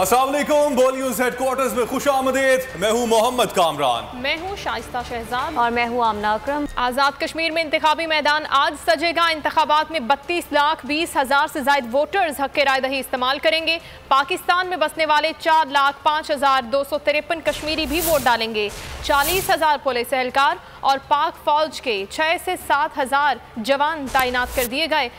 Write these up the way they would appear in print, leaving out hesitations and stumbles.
अस्सलाम वालेकुम, बोल न्यूज़ हेडक्वार्टर्स में खुश आमदीद। मैं हूँ मोहम्मद कामरान। मैं हूँ शाइस्ता शहजाद और मैं हूँ आमना अकरम। आज़ाद कश्मीर में इंतखाबी मैदान आज सजेगा। इंतखाबात में 32,20,000 से ज़ायद वोटर्स हक़ राय दही इस्तेमाल करेंगे। पाकिस्तान में बसने वाले 4,05,253 कश्मीरी भी वोट डालेंगे। 40,000 पुलिस एहलकार और पाक फौज के 6 से 7,000 जवान तैनात कर दिए गए।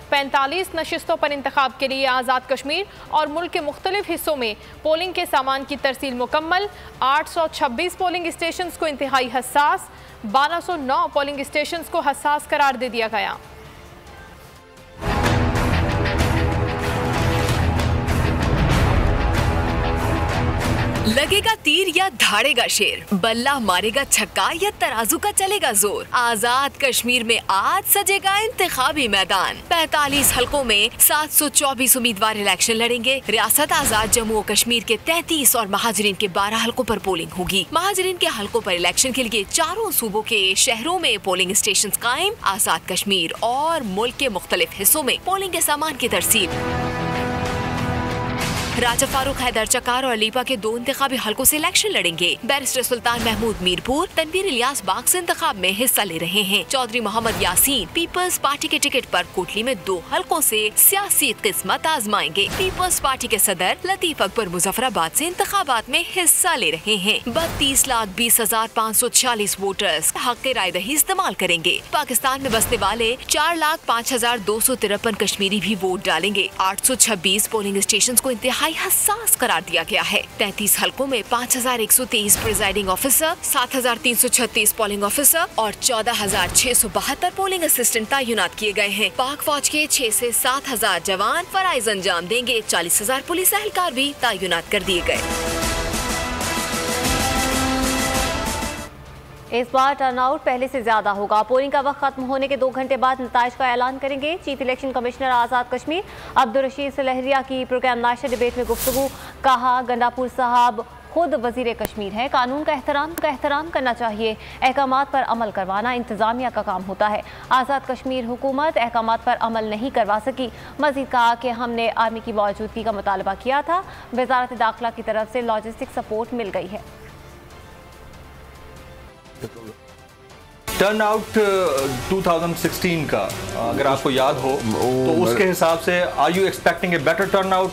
45 नशिस्तों पर इंतखाब के लिए आज़ाद कश्मीर और मुल्क के मुख्तलिफ हिस्सों में पोलिंग के सामान की तरसील मुकम्मल। 826 पोलिंग स्टेशन को इंतहाई हसास, 1209 पोलिंग स्टेशन को हसास करार दे दिया गया। लगेगा तीर या धाड़ेगा शेर, बल्ला मारेगा छक्का या तराजू का चलेगा जोर। आजाद कश्मीर में आज सजेगा इंतखाबी मैदान। 45 हलकों में 724 उम्मीदवार इलेक्शन लड़ेंगे। रियासत आजाद जम्मू और कश्मीर के 33 और महाजरीन के 12 हलकों पर पोलिंग होगी। महाजरीन के हलकों पर इलेक्शन के लिए चारों सूबों के शहरों में पोलिंग स्टेशन कायम। आजाद कश्मीर और मुल्क के मुख्तलिफ हिस्सों में पोलिंग के सामान की तरसील। राजा फारूक हैदर चकार और अलीपा के 2 इंतखाबी हलकों से इलेक्शन लड़ेंगे। बैरिस्टर सुल्तान महमूद मीरपुर तनवीर इलियास बाग से इंतखाब में हिस्सा ले रहे हैं। चौधरी मोहम्मद यासीन पीपल्स पार्टी के टिकट पर कोटली में 2 हलकों से सियासी किस्मत आजमाएंगे। पीपल्स पार्टी के सदर लतीफ अकबर मुजफ्फराबाद से इंतखाबात में हिस्सा ले रहे हैं। 32,20,546 वोटर्स हक़ राय दही इस्तेमाल करेंगे। पाकिस्तान में बसने वाले 4,05,253 कश्मीरी भी वोट डालेंगे। 826 पोलिंग स्टेशन को इंतहाई हसास करार दिया गया है। 33 हलकों में 5,123 प्रिजाइडिंग ऑफिसर, 7,336 पोलिंग ऑफिसर और 14,672 पोलिंग असिस्टेंट तैनात किए गए हैं। पाक फौज के 6 से 7,000 जवान फराइज अंजाम देंगे। 40,000 पुलिस एहलकार भी तैनात कर दिए गए। इस बार टर्नआउट पहले से ज्यादा होगा। पोलिंग का वक्त खत्म होने के 2 घंटे बाद नताइज का ऐलान करेंगे। Chief election commissioner Azad Kashmir Abdul Rashid सलहरिया की प्रोग्राम नाशा डिबेट में गुफ्तगू। कहा, गंडापुर साहब खुद वजीर कश्मीर है, कानून का एहतराम करना चाहिए। अहकामात पर अमल करवाना इंतजामिया का काम होता है। आज़ाद कश्मीर हुकूमत अहकामात पर अमल नहीं करवा सकी। मजीद कहा कि हमने आर्मी की मौजूदगी का मुतालबा किया था। वजारत दाखिला की तरफ से लॉजिस्टिक सपोर्ट मिल गई है। टर्न आउट 2016 का अगर आपको याद हो तो उसके हिसाब से are you expecting a better turn out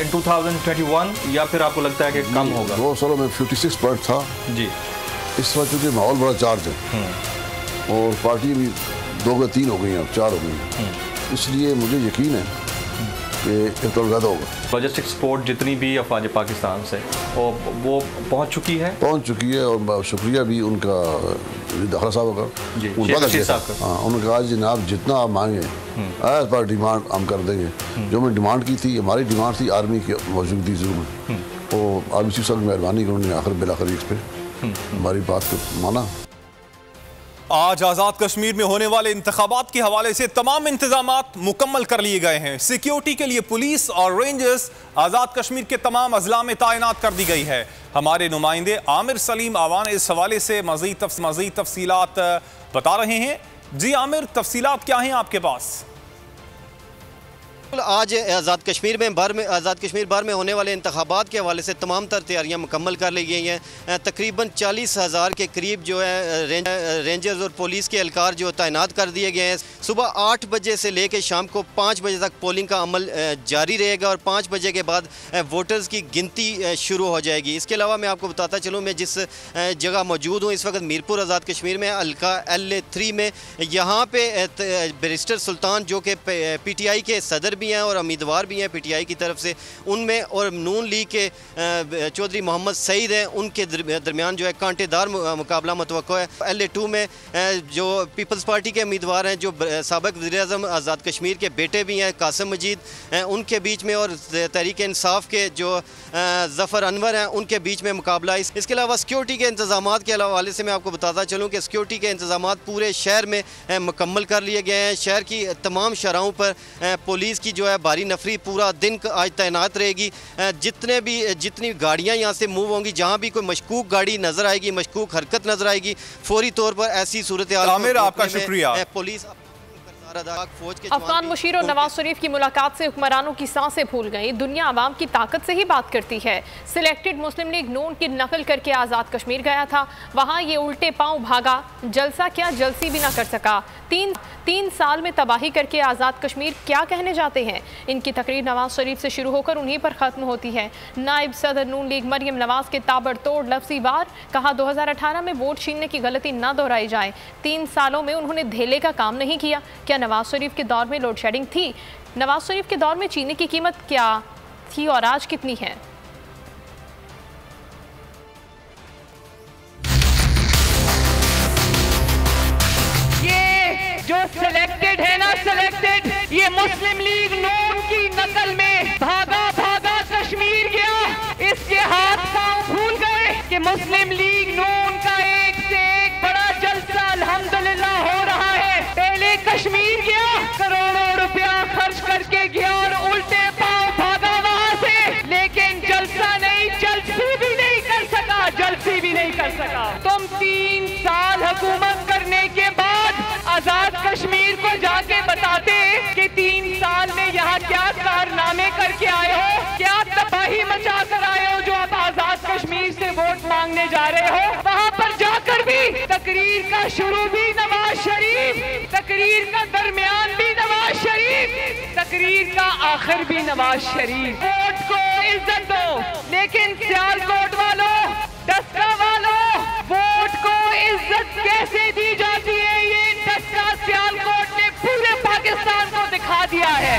in 2021 या फिर आपको लगता है कि कम होगा? 2 सालों में 56 पॉइंट था जी। इस वक्त चूँकि माहौल बड़ा चार्ज है और पार्टी भी 2 या 3 हो गई हैं, अब 4 हो गई हैं, इसलिए मुझे यकीन है कि ज़्यादा होगा। लॉजिस्टिक सपोर्ट जितनी भी अफवाज पाकिस्तान से वो पहुंच चुकी है और शुक्रिया भी उनका दाखिला साहब का। हाँ, उन्होंने कहा जनाब जितना आप मांगे एज पर डिमांड हम कर देंगे। जो मैंने डिमांड की थी, हमारी डिमांड थी आर्मी की मौजूदगी जरूर, और आर्मी चीफ साहब की मेहरबानी की उन्होंने आखिर बिलाखिर इस पर हमारी बात को माना। आज आज़ाद कश्मीर में होने वाले इंतखाबात के हवाले से तमाम इंतजामात मुकम्मल कर लिए गए हैं। सिक्योरिटी के लिए पुलिस और रेंजर्स आज़ाद कश्मीर के तमाम अजला में तैनात कर दी गई है। हमारे नुमाइंदे आमिर सलीम आवान इस हवाले से मज़ीद तफसीलात बता रहे हैं। जी आमिर, तफसीलात क्या हैं आपके पास? आज आज़ाद कश्मीर बार में होने वाले इंतखाबात के हवाले से तमाम तर तैयारियाँ मुकम्मल कर ली गई हैं। तकरीबन 40,000 के करीब जो है रेंजर्स और पुलिस के एहलकार जो तैनात कर दिए गए हैं। सुबह 8 बजे से लेकर शाम को 5 बजे तक पोलिंग का अमल जारी रहेगा और 5 बजे के बाद वोटर्स की गिनती शुरू हो जाएगी। इसके अलावा मैं आपको बताता चलूँ, मैं जिस जगह मौजूद हूँ इस वक्त मीरपुर आज़ाद कश्मीर में हल्का LA3 में, यहाँ पे बैरिस्टर सुल्तान जो कि PTI के सदर भी हैं और उम्मीदवार भी हैं PTI की तरफ से, उनमें और नून लीग के चौधरी मोहम्मद सईद हैं, उनके दरमियान जो है कांटेदार मुकाबला मुतवक्को है। LA2 में जो पीपल्स पार्टी के उम्मीदवार हैं, जो साबिक वज़ीर-ए-आज़म आज़ाद कश्मीर के बेटे भी हैं कासिम मजीद, उनके बीच में, और तहरीक इंसाफ के जो ज़फ़र अनवर हैं उनके बीच में मुकाबला। इसके अलावा सिक्योरिटी के इंतज़ामात के हवाले से मैं आपको बताता चलूँ कि सिक्योरिटी के इंतज़ामात पूरे शहर में मुकम्मल कर लिए गए हैं। शहर की तमाम शहरों पर पुलिस की जो है भारी नफरी पूरा दिन आज तैनात रहेगी। जितनी गाड़ियाँ यहाँ से मूव होंगी, जहाँ भी कोई मशकूक गाड़ी नज़र आएगी, मशकूक हरकत नज़र आएगी, फौरी तौर पर ऐसी सूरत हाल आपका शुक्रिया। पुलिस अफगान मुशीर और नवाज शरीफ की मुलाकात से हुक्मरानों की सांसें फूल गई। दुनिया आवाम की ताकत से ही बात करती है। सिलेक्टेड मुस्लिम लीग नून की नकल करके आज़ाद कश्मीर गया था, वहाँ ये उल्टे पांव भागा, जलसा क्या जलसी भी ना कर सका। तीन साल में तबाही करके आज़ाद कश्मीर क्या कहने जाते हैं। इनकी तकरीर नवाज शरीफ से शुरू होकर उन्हीं पर ख़त्म होती है। नायब सदर नून लीग मरियम नवाज के ताबड़तोड़ लफ्ज़ी वार, कहा 2018 में वोट छीनने की गलती ना दोहराई जाए। 3 सालों में उन्होंने धेले का काम नहीं किया। क्या नवाज शरीफ के दौर में लोड शेडिंग थी? नवाज शरीफ के दौर में चीनी की कीमत क्या थी और आज कितनी है? ये जो सिलेक्टेड है ना, सिलेक्टेड, ये मुस्लिम लीग नून की नकल में भागा भागा कश्मीर गया। इसके हाथ पांव भूल गए कि मुस्लिम लीग नून का एक से एक बड़ा जलसा अल्हम्दुलिल्लाह हो रहा है। पहले कश्मीर गया, करोड़ों रुपया खर्च करके गया और उल्टे पांव भागा वहां से, लेकिन जलसा नहीं, जलसी भी नहीं कर सका, जलसी भी नहीं कर सका। तुम 3 साल हुकूमत करने के बाद आजाद कश्मीर को जाके बताते कि 3 साल में यहाँ क्या कारनामे करके आए हो, क्या तबाही मचा कर आए हो, जो आप आजाद कश्मीर से वोट मांगने जा रहे हो। वहाँ पर जाकर भी तकरीर का शुरू भी नवाज शरीफ, तकरीर का दरमियान भी नवाज शरीफ, तकरीर का आखिर भी नवाज शरीफ। वोट को इज्जत दो, लेकिन सियालकोट वालों, डस्का वालों, वोट को इज्जत कैसे दी जाती है, ये डस्का सियालकोट ने पूरे पाकिस्तान को दिखा दिया है।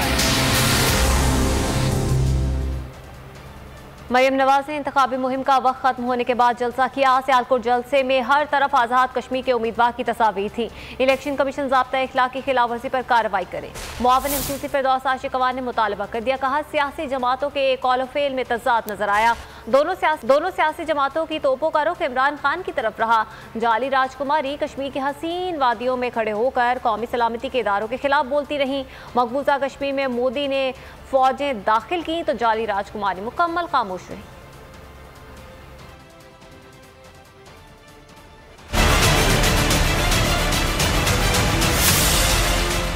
मरियम नवाज ने इंतखाबी मुहिम का वक्त खत्म होने के बाद जलसा किया। सियालकोट जलसे में हर तरफ आज़ाद कश्मीर के उम्मीदवार की तस्वीर थी। इलेक्शन कमीशन ज़ाब्ता इखलाक की खिलाफवर्जी पर कार्रवाई करे। मुआविन एमसीसी फिरदौस आशिक अवान ने मुतालबा कर दिया। कहा सियासी जमातों के कौल फेल में तजाद नजर आया। दोनों सियासी जमातों की तोपों का रुख इमरान खान की तरफ रहा। जाली राजकुमारी कश्मीर की हसीन वादियों में खड़े होकर कौमी सलामती के इदारों के खिलाफ बोलती रहीं। मकबूजा कश्मीर में मोदी ने फौजें दाखिल की तो जाली राजकुमारी मुकम्मल खामोश रही।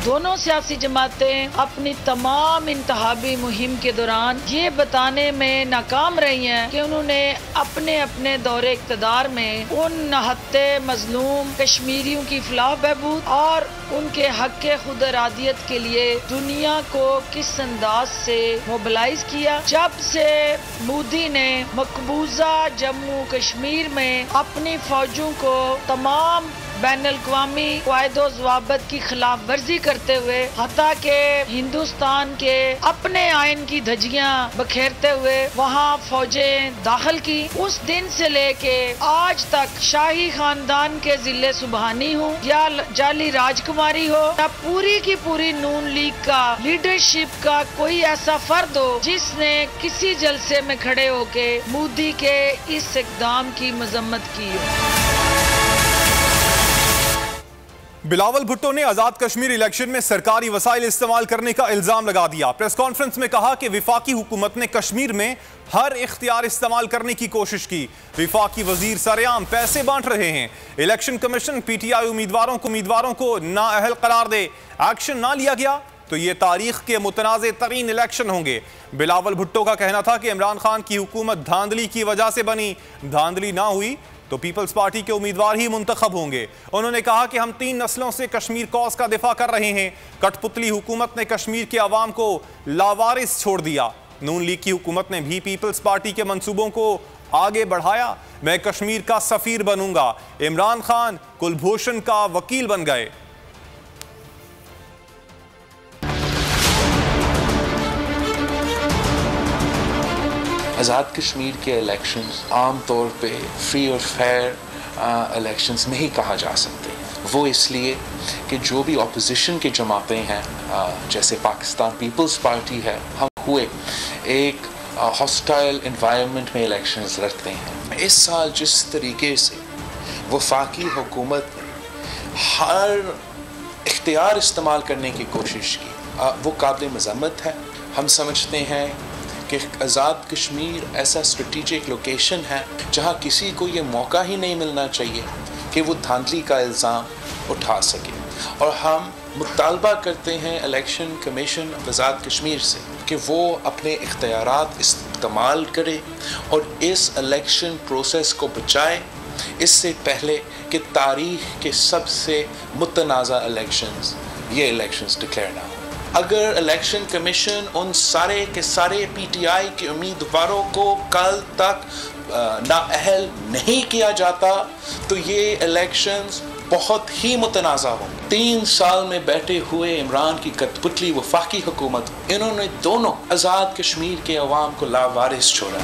दोनों सियासी जमातें अपनी तमाम इंतहाबी मुहिम के दौरान ये बताने में नाकाम रही हैं कि उन्होंने अपने अपने दौरे इक़्तिदार में उन नहत्ते मजलूम कश्मीरियों की फलाह बहबूद और उनके हक के खुद इरादियत के लिए दुनिया को किस अंदाज से मोबिलाइज किया। जब से मोदी ने मकबूजा जम्मू कश्मीर में अपनी फौजों को तमाम बैनुल-अक़वामी क़वाइदो ज़वाबित की खिलाफ वर्जी करते हुए हत्ता के हिंदुस्तान के अपने आइन की धज्जियां बखेरते हुए वहां फौजें दाखिल की, उस दिन से लेके आज तक शाही खानदान के जिले सुबहानी हो या जाली राजकुमारी हो या पूरी की पूरी नून लीग का लीडरशिप का कोई ऐसा फर्द हो जिसने किसी जलसे में खड़े होके मोदी के इस इक़दाम की मजम्मत की हो। बिलावल भुट्टो ने आजाद कश्मीर इलेक्शन में सरकारी वसाइल इस्तेमाल करने का इल्जाम लगा दिया। प्रेस कॉन्फ्रेंस में कहा कि विफाकी हुकूमत ने कश्मीर में हर इख्तियार इस्तेमाल करने की कोशिश की। विफाकी वजीर सरेआम पैसे बांट रहे हैं। इलेक्शन कमीशन पीटीआई उम्मीदवारों को नाअहल करार दे, एक्शन ना लिया गया तो ये तारीख के मुतनाज़े तरीन इलेक्शन होंगे। बिलावल भुट्टो का कहना था कि इमरान खान की हुकूमत धांधली की वजह से बनी, धांधली ना हुई तो पीपल्स पार्टी के उम्मीदवार ही मुंतखब होंगे। उन्होंने कहा कि हम 3 नस्लों से कश्मीर कॉज का दिफा कर रहे हैं। कठपुतली हुकूमत ने कश्मीर के अवाम को लावारिस छोड़ दिया। नून लीग की हुकूमत ने भी पीपल्स पार्टी के मंसूबों को आगे बढ़ाया। मैं कश्मीर का सफीर बनूंगा। इमरान खान कुलभूषण का वकील बन गए। आज़ाद कश्मीर के इलेक्शंस आम तौर पे फ्री और फेयर इलेक्शंस नहीं कहा जा सकते। वो इसलिए कि जो भी ऑपोजिशन के जमातें हैं, जैसे पाकिस्तान पीपल्स पार्टी है, हम हुए एक हॉस्टाइल एनवायरनमेंट में इलेक्शंस लड़ते हैं। इस साल जिस तरीके से वफाकी हुकूमत ने हर इख्तियार इस्तेमाल करने की कोशिश की, वो काबिल मज़म्मत है। हम समझते हैं कि आज़ाद कश्मीर ऐसा स्ट्रेटेजिक लोकेशन है जहां किसी को ये मौका ही नहीं मिलना चाहिए कि वो धांधली का इल्ज़ाम उठा सके। और हम मुतालबा करते हैं इलेक्शन कमीशन आज़ाद कश्मीर से कि वो अपने इख्तियारात इस्तेमाल करे और इस इलेक्शन प्रोसेस को बचाए इससे पहले कि तारीख के सबसे मुतनाज़ा इलेक्शंस ये इलेक्शंस डिक्लेयर ना हो। अगर इलेक्शन कमीशन उन सारे के सारे पीटीआई के उम्मीदवारों को कल तक नाअहल नहीं किया जाता तो ये इलेक्शंस बहुत ही मुतनाज़ा हो। 3 साल में बैठे हुए इमरान की कठपुतली वफाकी हुकूमत, इन्होंने दोनों आज़ाद कश्मीर के अवाम को लावारिस छोड़ा।